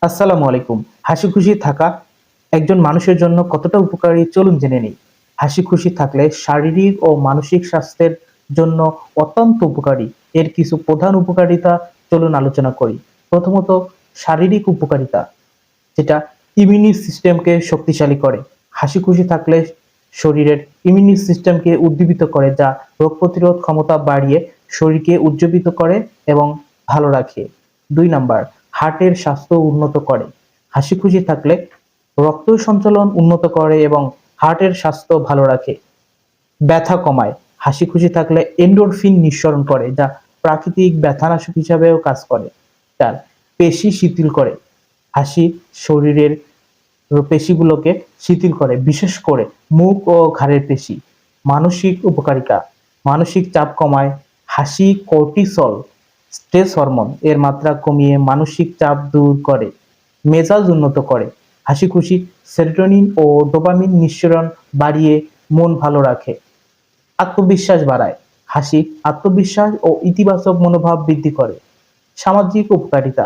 আসসালামু আলাইকুম। হাসি খুশি থাকা একজন মানুষের জন্য কতটা উপকারী চলুন জেনে নিই। হাসি খুশি থাকলে শারীরিক ও মানসিক স্বাস্থ্যের জন্য অত্যন্ত উপকারী। এর কিছু প্রধান উপকারিতা চলুন আলোচনা করি। প্রথমত শারীরিক উপকারিতা, যেটা ইমিউনি সিস্টেমকে শক্তিশালী করে। হাসি খুশি থাকলে শরীরের ইমিউনি সিস্টেমকে উদ্দীপিত করে, যা রোগ প্রতিরোধ ক্ষমতা বাড়িয়ে শরীরকে উজ্জীবিত করে এবং ভালো রাখে। ২ নাম্বার, হার্টের স্বাস্থ্য উন্নত করে। হাসি খুশি থাকলে রক্ত সঞ্চালন উন্নত করে এবং হার্টের স্বাস্থ্য ভালো রাখে। ব্যথা কমায়। হাসি খুশি থাকলে এন্ডোরফিন নিঃসরণ করে, যা প্রাকৃতিক ব্যথানাশক হিসাবেও কাজ করে। ৪, পেশি শিথিল করে। হাসি শরীরের পেশিগুলোকে শিথিল করে, বিশেষ করে মুখ ও ঘাড়ের পেশি। মানসিক উপকারিতা, মানসিক চাপ কমায়। হাসি কর্টিসল, স্ট্রেস হরমোন এর মাত্রা কমিয়ে মানসিক চাপ দূর করে। মেজাজ উন্নত করে। হাসি খুশি সেরোটোনিন ও ডোপামিন নিঃসরণ বাড়িয়ে মন ভালো রাখে। আত্মবিশ্বাস বাড়ায়। হাসি আত্মবিশ্বাস ও ইতিবাচক মনোভাব বৃদ্ধি করে। সামাজিক উপকারিতা,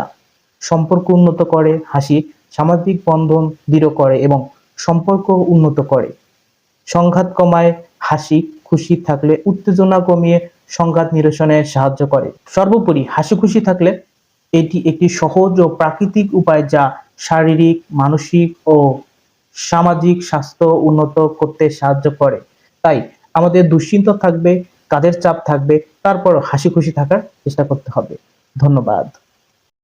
সম্পর্ক উন্নত করে। হাসি সামাজিক বন্ধন দৃঢ় করে এবং সম্পর্ক উন্নত করে। সংঘাত কমায়। হাসি খুশি থাকলে উত্তেজনা কমিয়ে সংঘাত নিরসনে সাহায্য করে। সর্বোপরি হাসি খুশি থাকলে এটি একটি সহজ ও প্রাকৃতিক উপায়, যা শারীরিক, মানসিক ও সামাজিক স্বাস্থ্য উন্নত করতে সাহায্য করে। তাই আমাদের দুশ্চিন্তা থাকবে, কাজের চাপ থাকবে, তারপর হাসি খুশি থাকার চেষ্টা করতে হবে। ধন্যবাদ।